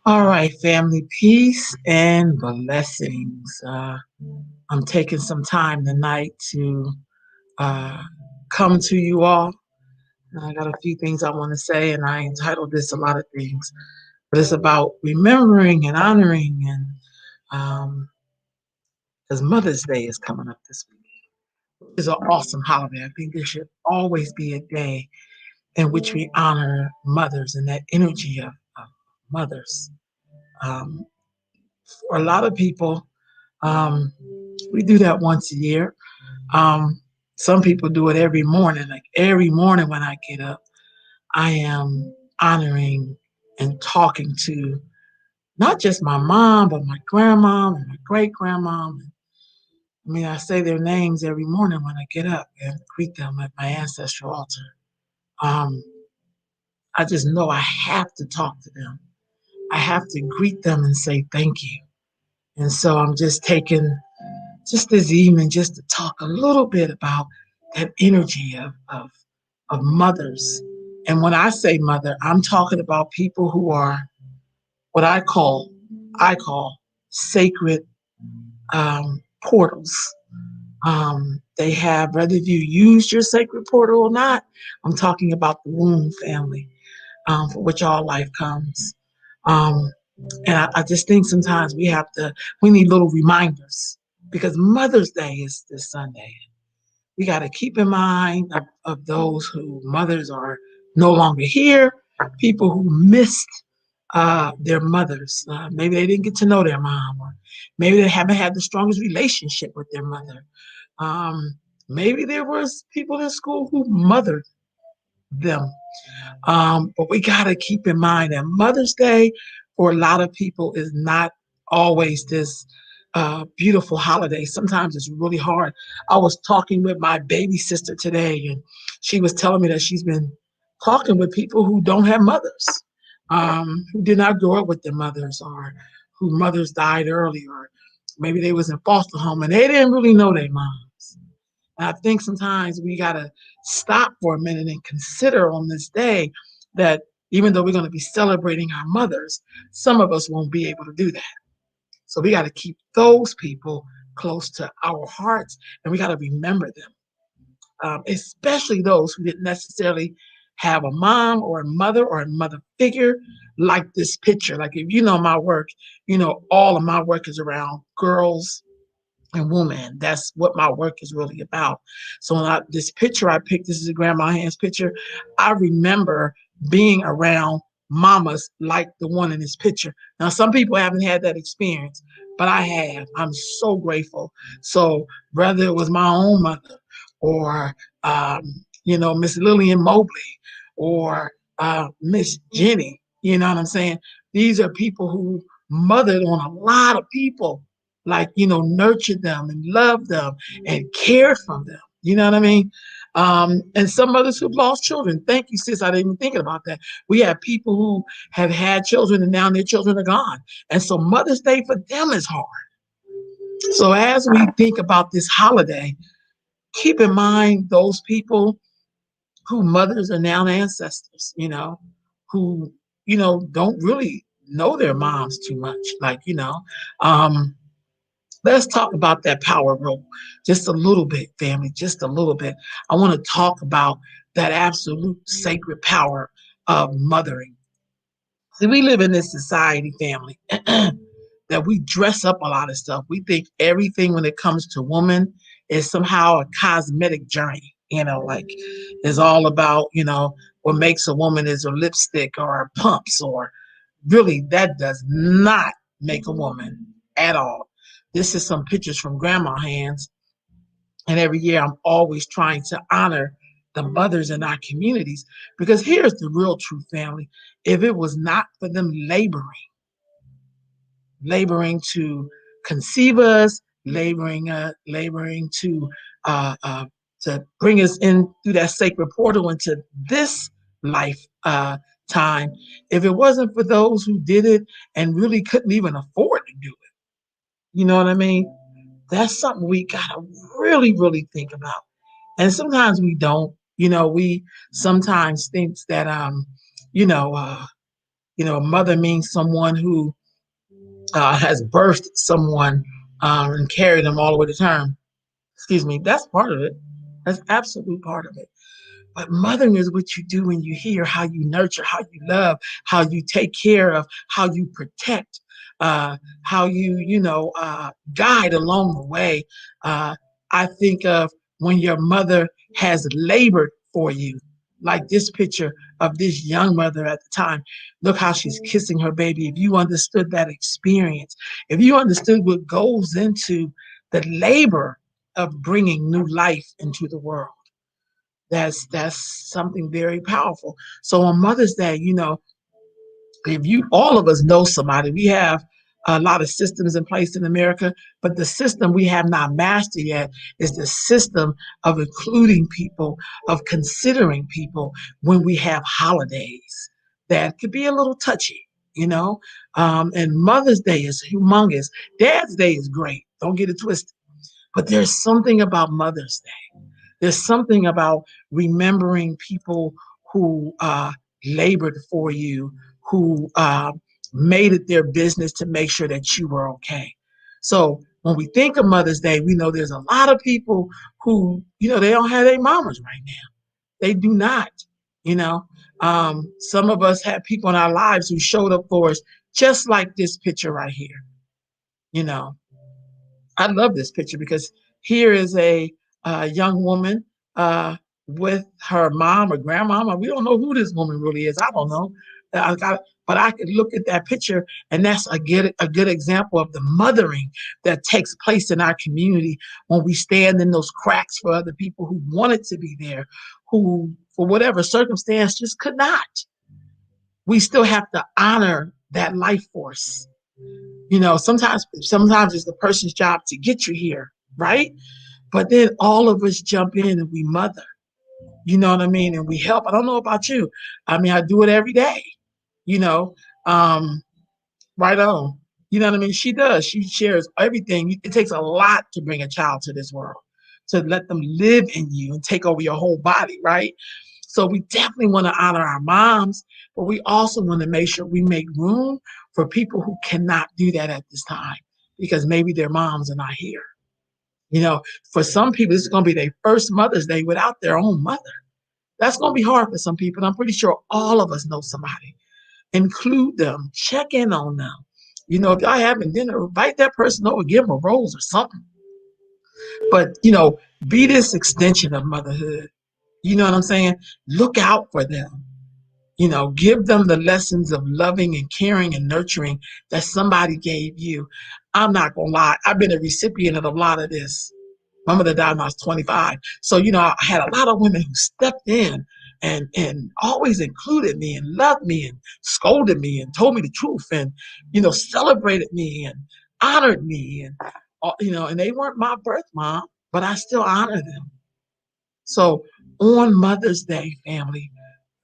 All right, family, peace and blessings. I'm taking some time tonight to uh, come to you all. I got a few things I want to say, and I entitled this a lot of things, but it's about remembering and honoring. And as Mother's Day is coming up this week, which is an awesome holiday. I think there should always be a day in which we honor mothers and that energy of mothers. Um, for a lot of people, um, we do that once a year. Um, some people do it every morning. Like every morning when I get up, I am honoring and talking to not just my mom, but my grandma and my great grandma. I mean, I say their names every morning when I get up and greet them at my ancestral altar. Um, I just know I have to talk to them. I have to greet them and say thank you. And so I'm just taking just this evening just to talk a little bit about that energy of mothers. And when I say mother, I'm talking about people who are what I call sacred portals. They have, whether you use your sacred portal or not, I'm talking about the womb family, for which all life comes. Um, and I just think sometimes we need little reminders because Mother's Day is this Sunday. We got to keep in mind of those who mothers are no longer here, people who missed their mothers. Maybe they didn't get to know their mom, or maybe they haven't had the strongest relationship with their mother. Maybe there was people in school who mothered them. But we got to keep in mind that Mother's Day for a lot of people is not always this beautiful holiday. Sometimes it's really hard. I was talking with my baby sister today, and she was telling me that she's been talking with people who don't have mothers, who did not grow up with their mothers, or whose mothers died early, or maybe they was in foster home and they didn't really know their moms. And I think sometimes we got to stop for a minute and consider on this day that even though we're going to be celebrating our mothers, some of us won't be able to do that. So we got to keep those people close to our hearts and we got to remember them, especially those who didn't necessarily have a mom or a mother figure like this picture. Like if you know my work, you know all of my work is around girls and woman. That's what my work is really about. So this picture I picked, this is a grandma hands picture. I remember being around mamas like the one in this picture. Now, some people haven't had that experience, but I have. I'm so grateful. So whether it was my own mother or, Miss Lillian Mobley or Miss Jenny, you know what I'm saying? These are people who mothered on a lot of people, like, nurtured them and loved them and cared for them. You know what I mean? And some mothers who've lost children. Thank you, sis. I didn't even think about that. We have people who have had children and now their children are gone. And so Mother's Day for them is hard. So as we think about this holiday, keep in mind those people who mothers are now ancestors, who, don't really know their moms too much. Like, um, let's talk about that power role just a little bit, family, just a little bit. I want to talk about that absolute sacred power of mothering. See, we live in this society, family, that we dress up a lot of stuff. We think everything when it comes to woman is somehow a cosmetic journey, like is all about, what makes a woman is her lipstick or her pumps, or really that does not make a woman at all. This is some pictures from grandma hands. And every year I'm always trying to honor the mothers in our communities because here's the real truth, family. If it was not for them laboring to conceive us, laboring uh, uh, to bring us in through that sacred portal into this life time. If it wasn't for those who did it and really couldn't even afford to do it, you know what I mean? That's something we gotta really, really think about. And sometimes we don't. We sometimes think that you know, uh, A mother means someone who has birthed someone and carried them all the way to term. Excuse me. That's part of it. That's absolute part of it. But mothering is what you do when you hear how you nurture, how you love, how you take care of, how you protect, how you guide along the way. Uh, I think of when your mother has labored for you, like this picture of this young mother at the time. Look how she's kissing her baby. If you understood that experience, if you understood what goes into the labor of bringing new life into the world, that's something very powerful. So on Mother's Day, if you all of us know somebody, we have a lot of systems in place in America, but the system we have not mastered yet is the system of including people, of considering people when we have holidays that could be a little touchy. And Mother's Day is humongous. Dad's Day is great. Don't get it twisted. But there's something about Mother's Day. There's something about remembering people who labored for you, who made it their business to make sure that you were okay. So when we think of Mother's Day, we know there's a lot of people who, they don't have their mamas right now. They do not, you know. Some of us have people in our lives who showed up for us, just like this picture right here. You know, I love this picture because here is a young woman uh, with her mom or grandmama. We don't know who this woman really is. I don't know. But I could look at that picture, and that's a good example of the mothering that takes place in our community when we stand in those cracks for other people who wanted to be there, who, for whatever circumstance, just could not. We still have to honor that life force. Sometimes it's the person's job to get you here, right? But then all of us jump in and we mother. You know what I mean? And we help. I don't know about you. I mean, I do it every day. You know, um, right on. You know what I mean? She does. She shares everything. It takes a lot to bring a child to this world, to let them live in you and take over your whole body, right? So we definitely want to honor our moms, but we also want to make sure we make room for people who cannot do that at this time because maybe their moms are not here. For some people, this is going to be their first Mother's Day without their own mother. That's going to be hard for some people. And I'm pretty sure all of us know somebody. Include them, check in on them. If y'all having dinner, invite that person over, give them a rose or something. But, be this extension of motherhood. You know what I'm saying? Look out for them. Give them the lessons of loving and caring and nurturing that somebody gave you. I'm not going to lie. I've been a recipient of a lot of this. My mother died when I was 25. So, I had a lot of women who stepped in and always included me and loved me and scolded me and told me the truth and, celebrated me and honored me. And they weren't my birth mom, but I still honor them. So on Mother's Day, family,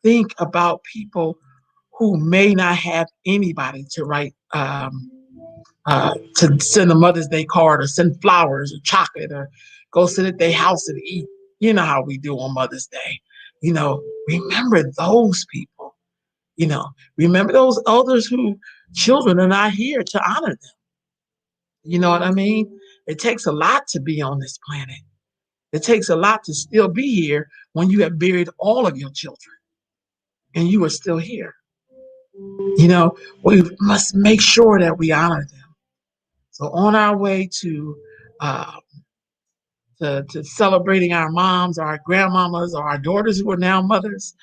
think about people who may not have anybody to write, to send a Mother's Day card or send flowers or chocolate or go sit at their house and eat. You know how we do on Mother's Day. Remember those people. Remember those others who children are not here to honor them. You know what I mean? It takes a lot to be on this planet. It takes a lot to still be here when you have buried all of your children and you are still here. We must make sure that we honor them. So on our way uh, to celebrating our moms or our grandmamas or our daughters who are now mothers,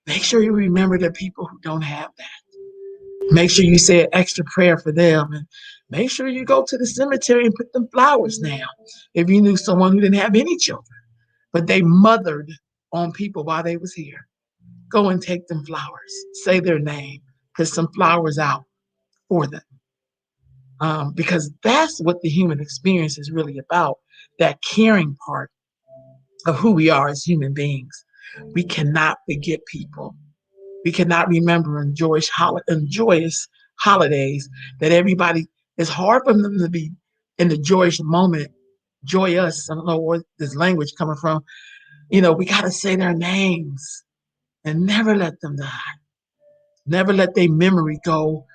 make sure you remember the people who don't have that. Make sure you say an extra prayer for them and make sure you go to the cemetery and put them flowers now. If you knew someone who didn't have any children, but they mothered on people while they was here, go and take them flowers. Say their name, put some flowers out for them. Because that's what the human experience is really about, that caring part of who we are as human beings. We cannot forget people. We cannot remember in joyous holidays that everybody, it's hard for them to be in the joyous moment, joyous. I don't know where this language coming from. We got to say their names and never let them die. Never let their memory go,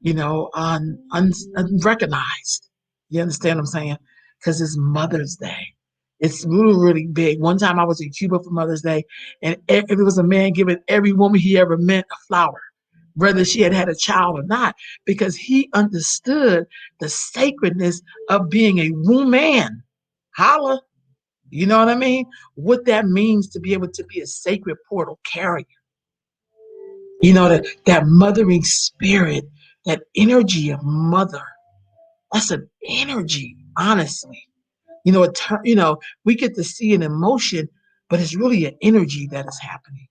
unrecognized. You understand what I'm saying? Because it's Mother's Day. It's really, really big. One time I was in Cuba for Mother's Day, and it was a man giving every woman he ever met a flower, whether she had had a child or not, because he understood the sacredness of being a woman. Holla. You know what I mean? What that means to be able to be a sacred portal carrier. That mothering spirit, that energy of mother. That's an energy, honestly. We get to see an emotion, but it's really an energy that is happening,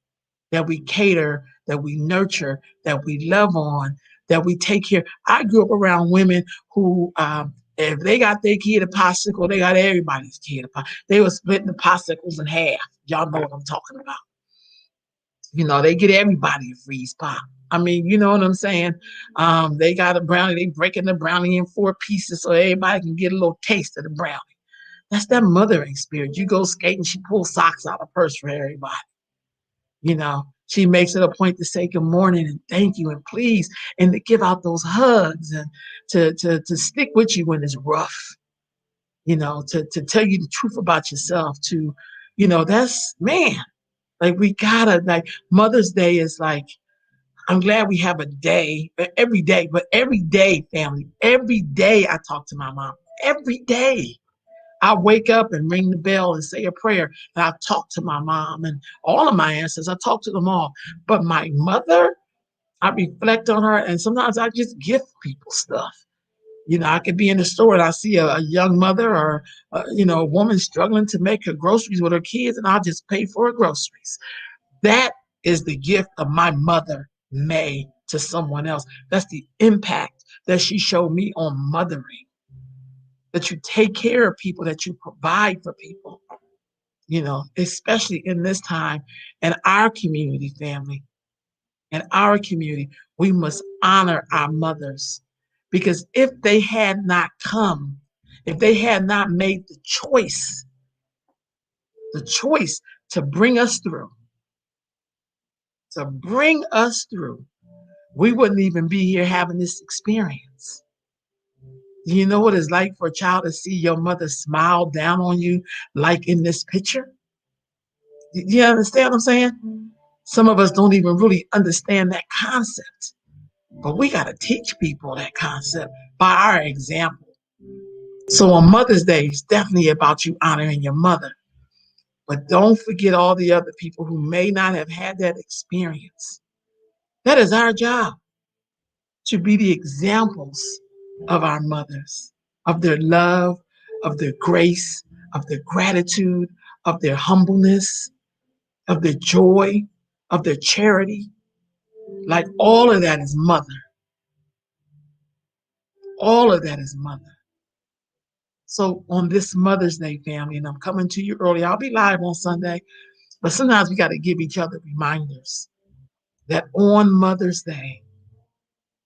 that we cater, that we nurture, that we love on, that we take care. I grew up around women who, if they got their kid a popsicle, they got everybody's kid a popsicle. They were splitting the popsicles in half. Y'all know what I'm talking about. They get everybody a freeze pop. I mean, you know what I'm saying? They got a brownie, they breaking the brownie in 4 pieces so everybody can get a little taste of the brownie. That's that mothering spirit. You go skating, she pulls socks out of her purse for everybody. She makes it a point to say good morning and thank you and please, and to give out those hugs and to stick with you when it's rough. To tell you the truth about yourself. That's man. Like we gotta like Mother's Day is like I'm glad we have a day every day, but every day, family, every day I talk to my mom. Every day. I wake up and ring the bell and say a prayer, and I talk to my mom and all of my ancestors. I talk to them all. But my mother, I reflect on her, and sometimes I just gift people stuff. I could be in the store and I see a young mother or a woman struggling to make her groceries with her kids, and I'll just pay for her groceries. That is the gift of my mother, May, to someone else. That's the impact that she showed me on mothering. That you take care of people, that you provide for people, especially in this time in our community, family. In our community, we must honor our mothers because if they had not come, if they had not made the choice to bring us through, we wouldn't even be here having this experience. You know what it's like for a child to see your mother smile down on you, like in this picture? You understand what I'm saying? Some of us don't even really understand that concept, but we got to teach people that concept by our example. So on Mother's Day, it's definitely about you honoring your mother, but don't forget all the other people who may not have had that experience. That is our job, to be the examples of our mothers, of their love, of their grace, of their gratitude, of their humbleness, of their joy, of their charity. Like all of that is mother. All of that is mother. So on this Mother's Day, family, and I'm coming to you early. I'll be live on Sunday, but sometimes we got to give each other reminders that on Mother's Day,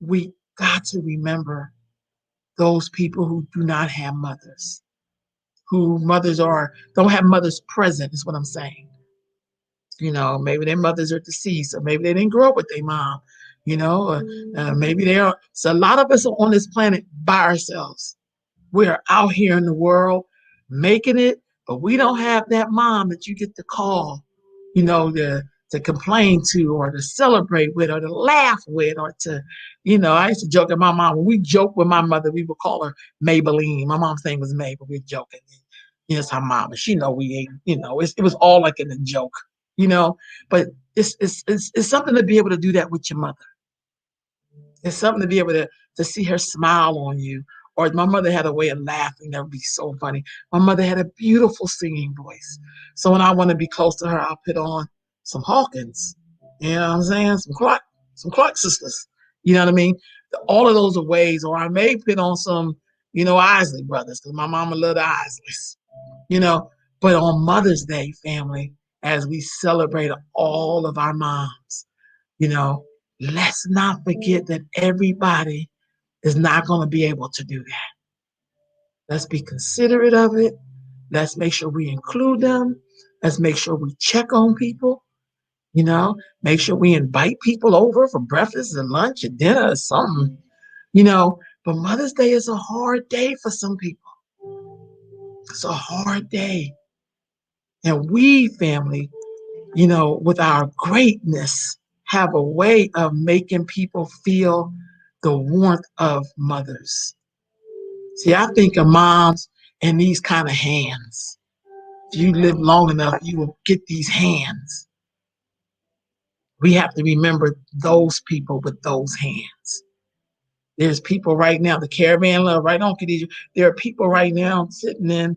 we got to remember those people who do not have mothers, who mothers don't have mothers present, is what I'm saying. Maybe their mothers are deceased, or maybe they didn't grow up with their mom, or maybe they are. So a lot of us are on this planet by ourselves. We are out here in the world making it, but we don't have that mom that you get to call, to complain to or to celebrate with or to laugh with or I used to joke at my mom. When we joke with my mother, we would call her Maybelline. My mom's name was May, but we're joking. It's her mama. She know we ain't, it was all like in a joke, but it's something to be able to do that with your mother. It's something to be able to see her smile on you. Or my mother had a way of laughing that would be so funny. My mother had a beautiful singing voice. So when I want to be close to her, I'll put on some Hawkins. You know what I'm saying? Some Clark sisters. You know what I mean? All of those are ways. Or I may put on some, Isley Brothers, because my mama loved the Isleys. You know, but on Mother's Day, family, as we celebrate all of our moms, you know, let's not forget that everybody is not going to be able to do that. Let's be considerate of it. Let's make sure we include them. Let's make sure we check on people. You know, make sure we invite people over for breakfast and lunch and dinner or something, you know. But Mother's Day is a hard day for some people. It's a hard day. And we, family, with our greatness, have a way of making people feel the warmth of mothers. See, I think of moms in these kind of hands. If you live long enough, you will get these hands. We have to remember those people with those hands. There's people right now, the caravan love, right on Khadijah. There are people right now sitting in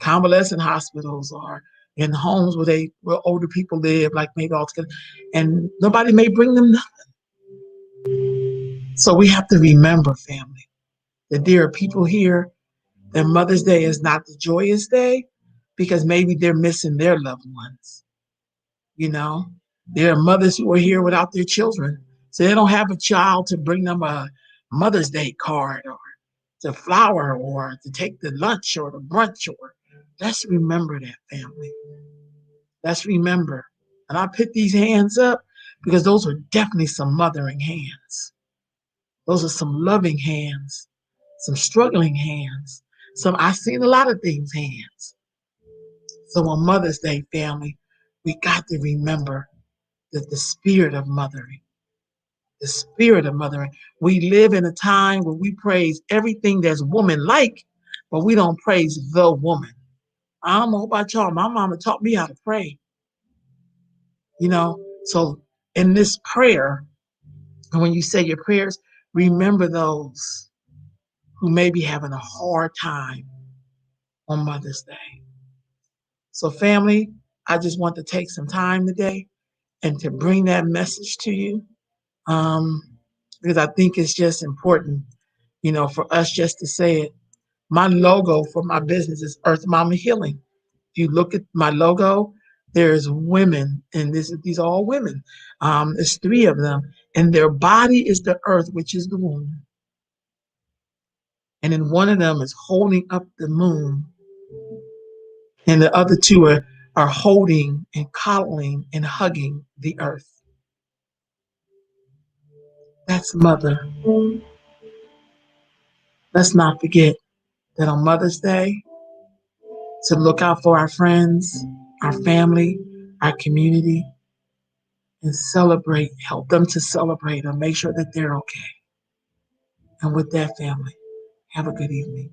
convalescent hospitals or in homes where older people live, like maybe all together, and nobody may bring them nothing. So we have to remember, family, that there are people here that Mother's Day is not the joyous day because maybe they're missing their loved ones. You know, there are mothers who are here without their children, so they don't have a child to bring them a Mother's Day card or to flower or to take the lunch or the brunch. Or let's remember that, family. Let's remember. And I put these hands up because those are definitely some mothering hands. Those are some loving hands, some struggling hands, some I've seen a lot of things hands. So on Mother's Day, family, we got to remember that the spirit of mothering, the spirit of mothering. We live in a time where we praise everything that's woman-like, but we don't praise the woman. I don't know about y'all. My mama taught me how to pray, you know. So in this prayer, and when you say your prayers, remember those who may be having a hard time on Mother's Day. So family, I just want to take some time today and to bring that message to you, um, because I think it's just important, for us just to say it. My logo for my business is Earth Mama Healing. If you look at my logo, there's women, and these are all women. There's three of them, and their body is the earth, which is the womb. And then one of them is holding up the moon, and the other two are holding and coddling and hugging the earth. That's mother. Let's not forget that on Mother's Day, to look out for our friends, our family, our community, and celebrate, help them to celebrate or make sure that they're okay. And with that, family, have a good evening.